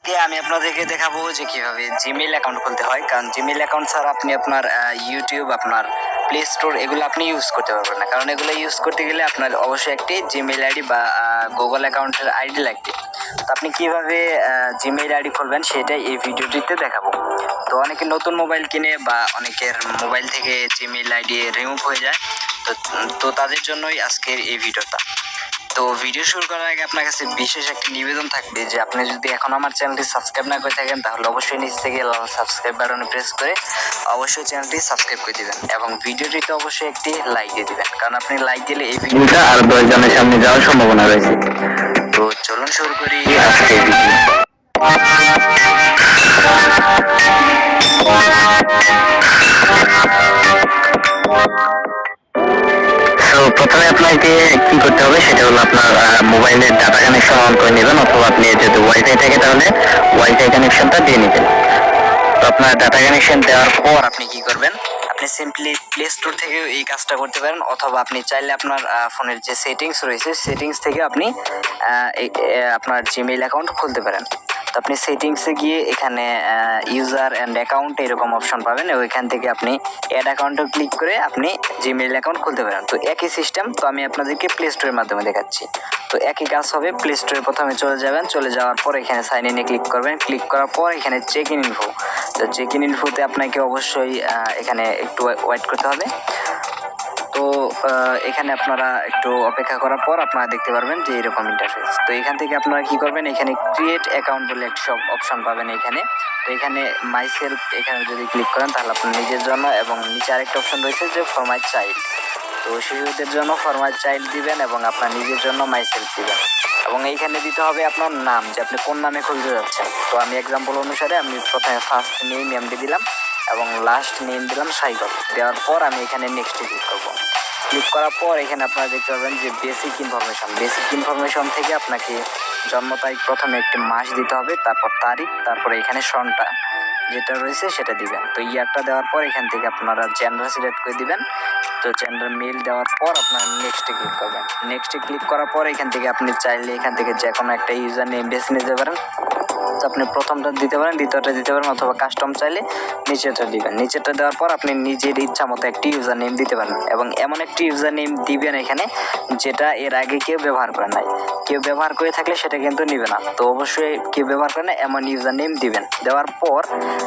আমি আপনাদেরকে দেখাবো যে কিভাবে জিমেইল অ্যাকাউন্ট খুলতে হয়। কারণ জিমেইল অ্যাকাউন্ট ছাড়া আপনি আপনার ইউটিউব, আপনার প্লে স্টোর এগুলো আপনি ইউজ করতে পারবেন না। কারণ এগুলো ইউজ করতে গেলে আপনার অবশ্যই একটি জিমেইল আইডি বা গুগল অ্যাকাউন্টের আইডি লাগবে। তো আপনি কিভাবে জিমেইল আইডি খুলবেন সেটাই এই ভিডিওটিতে দেখাবো। তো অনেকে নতুন মোবাইল কিনে বা অনেকের মোবাইল থেকে জিমেইল আইডি রিমুভ হয়ে যায়, তো তাদের জন্যই আজকের এই ভিডিওটা। তো ভিডিও শুরু করার আগে আপনার কাছে বিশেষ একটা নিবেদন থাকবে যে আপনি যদি এখন আমার চ্যানেলটি সাবস্ক্রাইব না করে থাকেন তাহলে অবশ্যই নিচ থেকে লাল সাবস্ক্রাইব বাটনে প্রেস করে অবশ্যই চ্যানেলটি সাবস্ক্রাইব করে দিবেন এবং ভিডিওটিতে অবশ্যই একটি লাইক দিয়ে দিবেন, কারণ আপনি লাইক দিলে এই ভিডিওটা আর 10 জনের সামনে যাওয়ার সম্ভাবনা রয়েছে। তো চলুন শুরু করি আজকের ভিডিও। তো প্রথমে আপনাকে কি করতে হবে সেটা হলো আপনার মোবাইলের ডাটা কানেকশন অন করে নেবেন, অথবা আপনি যদি ওয়াইফাই থাকে তাহলে ওয়াইফাই কানেকশনটা দিয়ে নেবেন। তো আপনার ডাটা কানেকশন দেওয়ার পর আপনি কি করবেন, আপনি সিম্পলি প্লে স্টোর থেকে এই কাজটা করতে পারেন, অথবা আপনি চাইলে আপনার ফোনের যে সেটিংস রয়েছে সেটিংস থেকে আপনি আপনার জিমেইল অ্যাকাউন্ট খুলতে পারেন। তো আপনি সেটিংসে গিয়ে এখানে ইউজার অ্যান্ড অ্যাকাউন্ট এরকম অপশন পাবেন, ওইখান থেকে আপনি অ্যাড অ্যাকাউন্টে ক্লিক করে আপনি জিমেইল অ্যাকাউন্ট খুলতে পারেন। তো একই সিস্টেম, তো আমি আপনাদেরকে প্লে স্টোরের মাধ্যমে দেখাচ্ছি। তো একই কাজ হবে, প্লে স্টোরে প্রথমে চলে যাবেন, চলে যাওয়ার পর এখানে সাইন ইনে ক্লিক করবেন, ক্লিক করার পর এখানে চেক ইন ইনফো। তো চেক ইন ইনফোতে আপনাকে অবশ্যই এখানে একটু ওয়েট করতে হবে। তো এখানে আপনারা একটু অপেক্ষা করার পর আপনারা দেখতে পারবেন যে এরকম ইন্টারফেস। তো এখান থেকে আপনারা কি করবেন, এখানে ক্রিয়েট অ্যাকাউন্ট বলে একটা সব অপশন পাবেন এখানে। তো এখানে মাই সেলফ এখানে যদি ক্লিক করেন তাহলে আপনার নিজের জন্য, এবং নিচে আরেকটা অপশন রয়েছে যে ফর মাই চাইল্ড। তো শিশুদের জন্য ফর মাই চাইল্ড দিবেন এবং আপনার নিজের জন্য মাই সেলফ দিবেন, এবং এইখানে দিতে হবে আপনার নাম, যে আপনি কোন নামে খুলতে যাচ্ছেন। তো আমি এক্সাম্পল অনুসারে আমি প্রথমে ফার্স্ট নেম এমডি দিলাম এবং লাস্ট নেম দিলাম সাইকল। দেওয়ার পর আমি এখানে নেক্সটে ক্লিক করবো। ক্লিক করার পর এখানে আপনারা দেখতে পাবেন যে বেসিক ইনফরমেশন থেকে আপনাকে জন্ম তারিখ প্রথমে একটি মাস দিতে হবে, তারপর তারিখ, তারপরে এখানে সনটা যেটা রয়েছে সেটা দিবেন। তো ইয়ারটা দেওয়ার পর এখান থেকে আপনারা জেন্ডার সিলেক্ট করে দিবেন। তো জেন্ডার মেল দেওয়ার পর আপনারা নেক্সটে ক্লিক করবেন। নেক্সটে ক্লিক করার পর এখান থেকে আপনি চাইলে এখান থেকে যে কোনো একটা ইউজার নেম বেছে নিতে পারেন। তো আপনি প্রথমটা দিতে পারেন, দ্বিতীয়টা দিতে পারেন, অথবা কাস্টম চাইলে নিচেরটা দিবেন। নিচেরটা দেওয়ার পর আপনি নিজের ইচ্ছা মতো একটি ইউজার নেম দিতে পারেন, এবং এমন একটি ইউজার নেম দিবেন এখানে যেটা এর আগে কেউ ব্যবহার করে নাই। কেউ ব্যবহার করে থাকলে সেটা কিন্তু নিবে না। তো অবশ্যই কেউ ব্যবহার করে না এমন ইউজার নেম দিবেন। দেওয়ার পর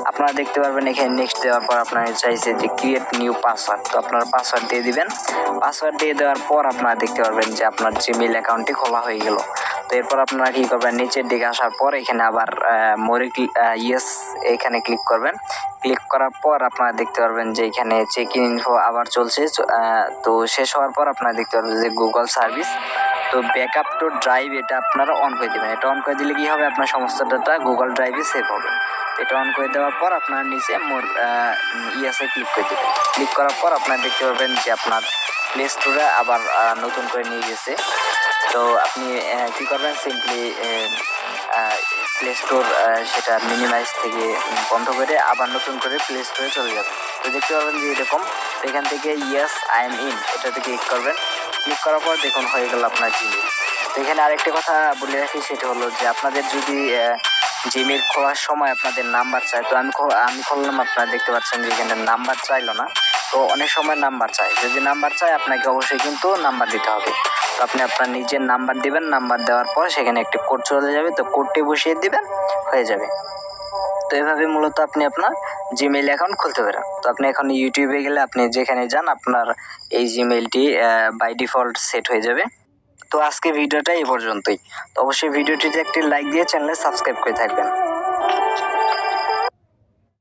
আপনারা দেখতে পারবেন এখানে নেক্সট দেওয়ার পর আপনারা চাইছে যে ক্রিয়েট নিউ পাসওয়ার্ড। তো আপনারা পাসওয়ার্ড দিয়ে দিবেন। পাসওয়ার্ড দিয়ে দেওয়ার পর আপনারা দেখতে পারবেন যে আপনার জিমেইল অ্যাকাউন্টটি খোলা হয়ে গেল। তো এরপর আপনারা কি করবেন, নিচের দিকে আসার পর এখানে আবার মোরে ইয়েস এখানে ক্লিক করবেন। ক্লিক করার পর আপনারা দেখতে পারবেন যে এখানে চেক ইন ইনফো আবার চলছে। তো শেষ হওয়ার পর আপনারা দেখতে পারবেন যে গুগল সার্ভিস। তো ব্যাকআপ টু ড্রাইভ এটা আপনারা অন করে দেবেন। এটা অন করে দিলে কি হবে, আপনার সমস্ত ডাটা গুগল ড্রাইভে সেভ হবে। এটা অন করে দেওয়ার পর আপনার নিচে মোর ইয়েসে ক্লিক করে দেবেন। ক্লিক করার পর আপনারা দেখতে পারবেন যে আপনার প্লে স্টোরে আবার নতুন করে নিয়ে গেছে। তো আপনি কি করবেন, সিম্পলি প্লে স্টোর সেটা মিনিমাইজ থেকে বন্ধ করে আবার নতুন করে প্লে স্টোরে চলে যাবেন। তো দেখতে পারবেন যে এরকম। তো এখান থেকে ইয়েস আই এম ইন এটাতে ক্লিক করবেন। ক্লিক করার পর দেখুন হয়ে গেল আপনার জিমেল। তো এখানে আরেকটা কথা বলে রাখি, সেটা হলো যে আপনাদের যদি জিমেল খোলার সময় আপনাদের নাম্বার চাই, তো আমি খুললাম, আপনারা দেখতে পাচ্ছেন যে এখানে নাম্বার চাইলো না। তো অনেক সময় নাম্বার চাই, যদি নাম্বার চাই আপনাকে অবশ্যই কিন্তু নাম্বার দিতে হবে। তো আপনি আপনার নিজের নাম্বার দিবেন, নাম্বার দেওয়ার পর সেখানে একটি কোড চলে যাবে, তো কোডটি বসিয়ে দিবেন, হয়ে যাবে। তো এভাবে মূলত আপনি আপনার জিমেইল অ্যাকাউন্ট খুলতে পারেন। তো আপনি এখন ইউটিউবে গেলে আপনি যেখানে যান আপনার এই জিমেইলটি বাই ডিফল্ট সেট হয়ে যাবে। তো আজকে ভিডিওটা এই পর্যন্তই। তো অবশ্যই ভিডিওটিতে একটি লাইক দিয়ে চ্যানেলে সাবস্ক্রাইব করে থাকবেন।